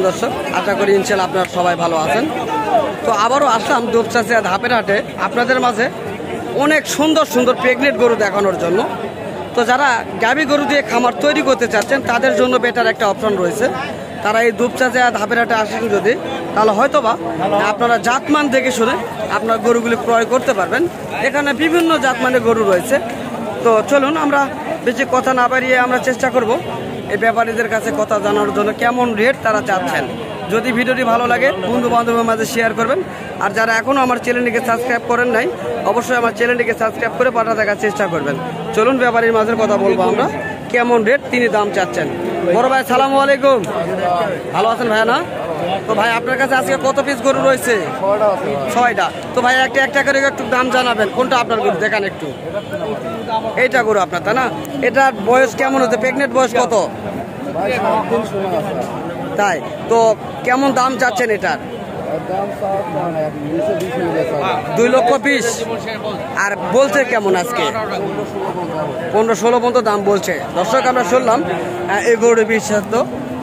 দর্শক, আশা করি ইনশাআল্লাহ আপনারা সবাই ভালো আছেন। তো আবারও আসলাম দুপচাচিয়া ধাপের হাটে আপনাদের মাঝে অনেক সুন্দর সুন্দর প্রেগনেন্ট গরু দেখানোর জন্য। তো যারা গাভী গরু দিয়ে খামার তৈরি করতে চাচ্ছেন তাদের জন্য বেটার একটা অপশন রয়েছে। তারা এই দুপচাচিয়া ধাপের হাটে আসেন যদি, তাহলে হয়তোবা আপনারা জাতমান দেখে শুনে আপনার গরুগুলি ক্রয় করতে পারবেন। এখানে বিভিন্ন জাতমানের গরু রয়েছে। তো চলুন আমরা বেশি কথা না বাড়িয়ে আমরা চেষ্টা করব এই ব্যাপারীদের কাছে কথা জানানোর জন্য কেমন রেট তারা চাচ্ছেন। যদি ভিডিওটি ভালো লাগে বন্ধু বান্ধবের মাঝে শেয়ার করবেন। আর যারা এখনও আমার চ্যানেলটিকে সাবস্ক্রাইব করেন নাই, অবশ্যই আমার চ্যানেলটিকে সাবস্ক্রাইব করে পাঠা দেখার চেষ্টা করবেন। চলুন ব্যাপারীর মাঝে কথা বলবো আমরা কেমন রেট তিনি দাম চাচ্ছেন। বড় ভাই সালামু আলাইকুম, ভালো আছেন ভাইয়া? না তো ভাই আপনার কাছে আজকে কত পিস গরু রয়েছে? 6টা। তো ভাই একটা করে একটু দাম জানাবেন। কোনটা আপনার গরু দেখান একটু। এইটা গরু আপনার, তাই না? এটার বয়স কেমন হচ্ছে? প্রেগনেন্ট বয়স কত? তাই তো কেমন দাম চাচ্ছেন এটার? 2,20,000। আর বলছে কেমন আজকে? 15-16 পর্যন্ত দাম বলছে। দর্শক আমরা শুনলাম এই গরুর বিশ্বস্ত।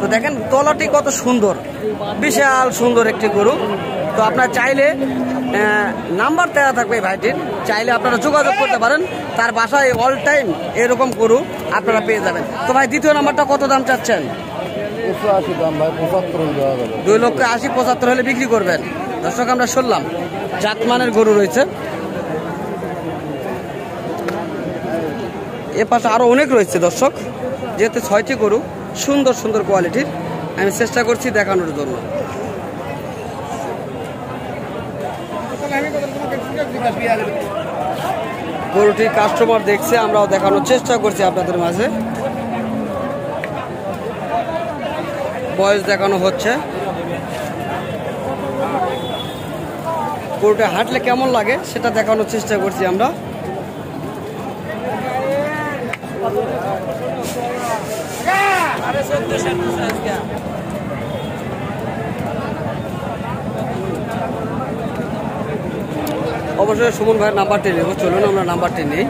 তো দেখেন তলাটি কত সুন্দর, বিশাল সুন্দর একটি গরু। তো আপনার চাইলে নাম্বার দেওয়া থাকবে ভাইটির, চাইলে আপনারা যোগাযোগ করতে পারেন। তার বাসায় অল টাইম এরকম গরু আপনারা পেয়ে যাবেন। তো ভাই দ্বিতীয় নাম্বারটা কত দাম চাচ্ছেন? 2,80,75 হলে বিক্রি করবেন। দর্শক আমরা শুনলাম জাতমানের গরু রয়েছে। এ পাশে আরো অনেক রয়েছে দর্শক, যেহেতু 6টি গরু সুন্দর সুন্দর কোয়ালিটির, আমি চেষ্টা করছি দেখানোর জন্য। গরুটি কাস্টমার দেখছে, আমরাও দেখানোর চেষ্টা করছি আপনাদের মাঝে। বয়স দেখানো হচ্ছে। গরুটা হাঁটলে কেমন লাগে সেটা দেখানোর চেষ্টা করছি আমরা। অবশ্যই সুমন ভাইয়ের নাম্বারটি নেব। চলুন আমরা নাম্বারটি নিই।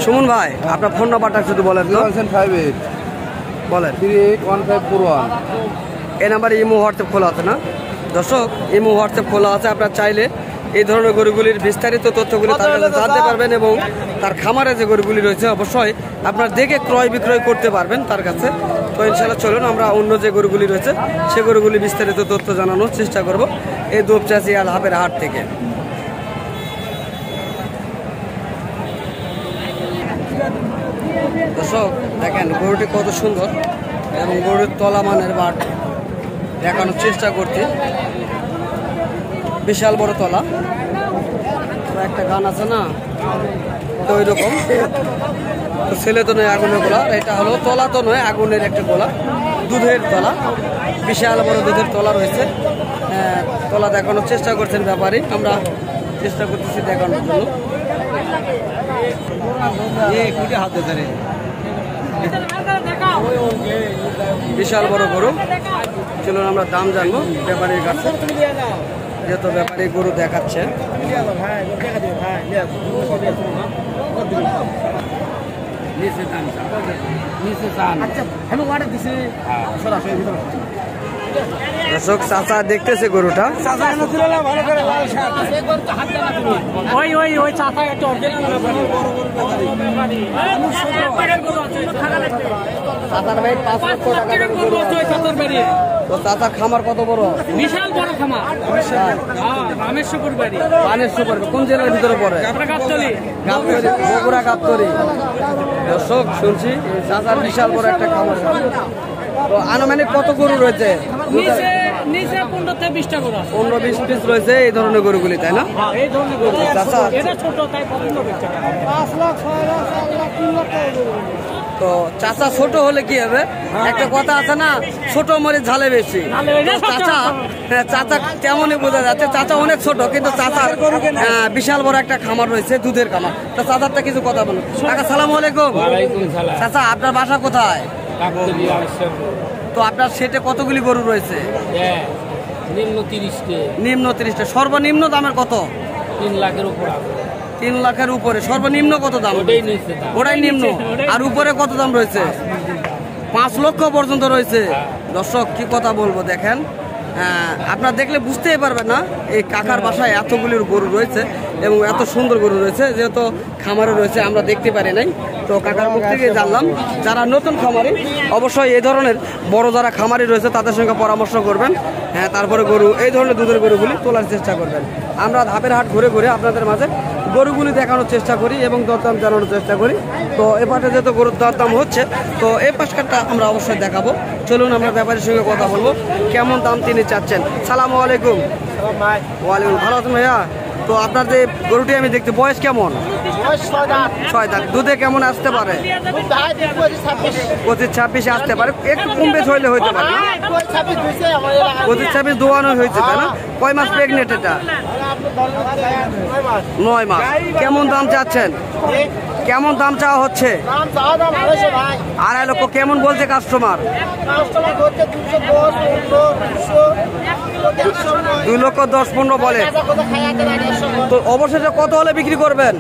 সুমন ভাই আপনার ফোন নাম্বারটা শুধু বলেন তো। 58 বলেন। 381541। এই নাম্বারে ইমো হোয়াটসঅ্যাপ খোলা আছে না? দর্শক ইমো হোয়াটসঅ্যাপ খোলা আছে। আপনার চাইলে এই ধরনের গরুগুলির বিস্তারিত তথ্যগুলি তার কাছে জানতে পারবেন এবং তার খামারে যে গরুগুলি রয়েছে অবশ্যই আপনার দেখে ক্রয় বিক্রয় করতে পারবেন তার কাছে। তো ইনশাআল্লাহ চলুন আমরা অন্য যে গরুগুলি রয়েছে সে গরুগুলি বিস্তারিত তথ্য জানানোর চেষ্টা করব এই দুপচাচিয়া ধাপের হাট থেকে। দর্শক দেখেন গরুটি কত সুন্দর এবং গরুর তলা মানের বাট দেখানোর চেষ্টা করতে। বিশাল বড় তলা, একটা গান আছে না তো ওই রকম। ছেলে তো নয় আগুনের গোলা, এটা হলো তলা তো নয় আগুনের একটা গোলা, দুধের তলা। বিশাল বড় দুধের তলা রয়েছে। তলা দেখানোর চেষ্টা করছেন ব্যাপারী, আমরা চেষ্টা করতেছি দেখানোর জন্য। বিশাল বড় গরু। চলুন আমরা দাম জানবো ব্যাপারীর কাছে, যেহেতু ব্যাপারী গরু দেখাচ্ছে। দর্শক চাচা দেখতেছে গরুটা। চাচার খামার কত বড়? বিশাল বড় খামার, রামেশ্বর বাড়ি। কোন জেলার ভিতরে পড়ে? বগুড়া গাবতলী। দর্শক শুনছি চাচার বিশাল বড় একটা খামার। তো আনুমানিক কত গরু রয়েছে? 15-20 পিস রয়েছে এই ধরনের গরুগুলি, তাই না? চাচা তো চাচা ছোট হলে কি হবে? একটা কথা আছে না, ছোট মরিচ ঝালে বেশি। চাচা তেমনই বোঝা যাচ্ছে চাচা অনেক ছোট, কিন্তু চাচার বিশাল বড় একটা খামার রয়েছে, দুধের খামার। তো চাচারটা কিছু কথা বলুন। কাকা সালাম আলাইকুম। চাচা আপনার বাসা কোথায়? তো আপনার সেটে কতগুলি গরু রয়েছে? নিম্ন 30টা। সর্বনিম্ন দামের কত? 3 লাখের উপর। 3 লাখের উপরে। সর্বনিম্ন কত দাম? ওটাই নিম্ন। আর উপরে কত দাম রয়েছে? 5 লক্ষ পর্যন্ত রয়েছে। দর্শক কি কথা বলবো দেখেন, আপনারা দেখলে বুঝতেই পারবেন না এই কাকার বাসায় এতগুলি গরু রয়েছে এবং এত সুন্দর গরু রয়েছে, যেহেতু খামারে রয়েছে আমরা দেখতে পারি নাই। তো কাকার মুখ থেকে জানলাম যারা নতুন খামারি অবশ্যই এই ধরনের বড় যারা খামারি রয়েছে তাদের সঙ্গে পরামর্শ করবেন। তারপরে গরু এই ধরনের দুধের গরুগুলি তোলার চেষ্টা করবেন। আমরা ধাপের হাট ঘুরে ঘুরে আপনাদের মাঝে গরুগুলি দেখানোর চেষ্টা করি এবং দরদাম জানানোর চেষ্টা করি। তো এ পাশে যেহেতু গরুর দরদাম হচ্ছে, তো এই পাশটা আমরা অবশ্যই দেখাবো। চলুন আমরা ব্যাপারীর সঙ্গে কথা বলবো কেমন দাম তিনি চাচ্ছেন। সালামু আলাইকুম। ওয়ালাইকুম, ভালো আছেন ভাইয়া? তো আপনার যে গরুটি আমি দেখতে, বয়স কেমন? 6 দাঁত। দুধে কেমন আসতে পারে? 25-26 আসতে পারে, একটু কম বেশ হইলে হইতে পারে না? 25-26 দোয়ানো হয়েছে তাই না? কয় মাস প্রেগনেন্ট এটা? 9 মাস। কেমন দাম চাচ্ছেন? কেমন দাম চাওয়া হচ্ছে? 2.5 লক্ষ। কেমন বলছে কাস্টমার? 2,10,15 বলে। তো অবশেষে কত হলে বিক্রি করবেন?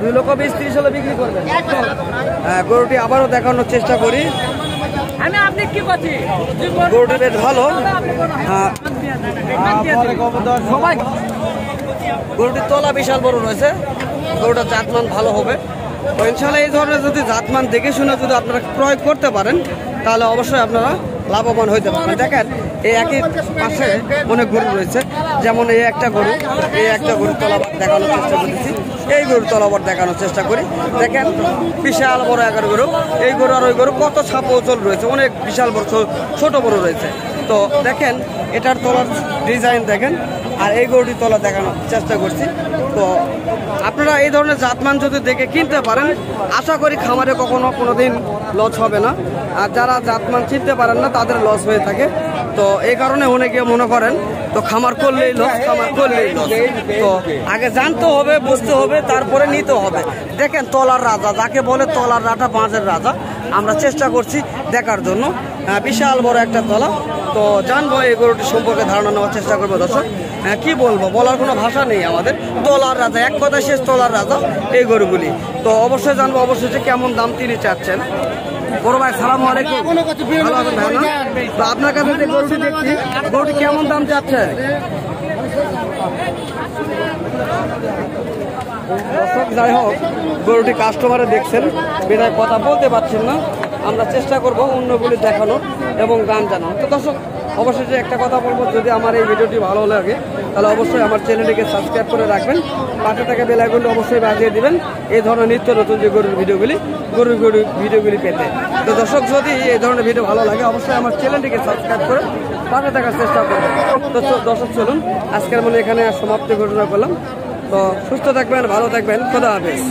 2,20,30 হলে বিক্রি করবেন। গরুটি আবারও দেখানোর চেষ্টা করি। গরুটি বেশ ভালো। সবাই গরুটির তলা বিশাল বড় রয়েছে, গরুটার জাতমান ভালো হবে। তো ইনশাল্লাহ এই ধরনের যদি জাতমান দেখে শুনে যদি আপনারা প্রয়োগ করতে পারেন তাহলে অবশ্যই আপনারা লাভবান হইতে পারবেন। দেখেন এই একই পাশে অনেক গরু রয়েছে, যেমন এই একটা গরু তলাবার দেখানোর চেষ্টা করেছি, এই গরুর তলাবার দেখানোর চেষ্টা করি। দেখেন বিশাল বড় একটা গরু, এই গরু আর ওই গরু কত ছাপ ওচল রয়েছে, অনেক বিশাল বড় ছোট বড় রয়েছে। তো দেখেন এটার তলার ডিজাইন দেখেন, আর এই গরুটি তলা দেখানোর চেষ্টা করছি। তো আপনারা এই ধরনের জাতমান যদি দেখে কিনতে পারেন আশা করি খামারে কোনোদিন লস হবে না। আর যারা জাতমান চিনতে পারেন না তাদের লস হয়ে থাকে। তো এই কারণে অনেকে মনে করেন তো খামার করলেই লস, তো আগে জানতে হবে, বুঝতে হবে, তারপরে নিতে হবে। দেখেন তলার রাজা যাকে বলে, তলার রাজা, বাঁধের রাজা। আমরা চেষ্টা করছি দেখার জন্য, বিশাল বড় একটা তলা। তো জানবো এই গরুটি সম্পর্কে ধারণা নেওয়ার চেষ্টা করবো। দর্শক কি বলবো, বলার কোনো ভাষা নেই আমাদের। তলার রাজা, এক কথায় শেষ, তলার রাজা এই গরুগুলি। তো অবশ্যই জানবো অবশ্যই কেমন দাম তিনি চাচ্ছেন। বড় ভাই সালামু আলাইকুম, ভালো আছেন ভাই না? তো আপনার কাছে যে গরুটি দেখছি, গরুটি কেমন দাম চাচ্ছে? দর্শক যাই হোক, গরুটি কাস্টমারে দেখছেন বিধায় কথা বলতে পারছেন না। আমরা চেষ্টা করব অন্যগুলি দেখানো এবং দাম জানানো। তো দর্শক অবশ্যই একটা কথা বলবো, যদি আমার এই ভিডিওটি ভালো লাগে তাহলে অবশ্যই আমার চ্যানেলটিকে সাবস্ক্রাইব করে রাখবেন, পাশে থাকা বেল আইকনটি অবশ্যই বাজিয়ে দিবেন এই ধরনের নিত্য নতুন যে গরুর ভিডিওগুলি পেতে। তো দর্শক যদি এই ধরনের ভিডিও ভালো লাগে অবশ্যই আমার চ্যানেলটিকে সাবস্ক্রাইব করে পাশে থাকার চেষ্টা করবেন। তো দর্শক চলুন আজকের এখানে সমাপ্তি ঘোষণা করলাম। তো সুস্থ থাকবেন, ভালো থাকবেন, খোদা হাফেজ।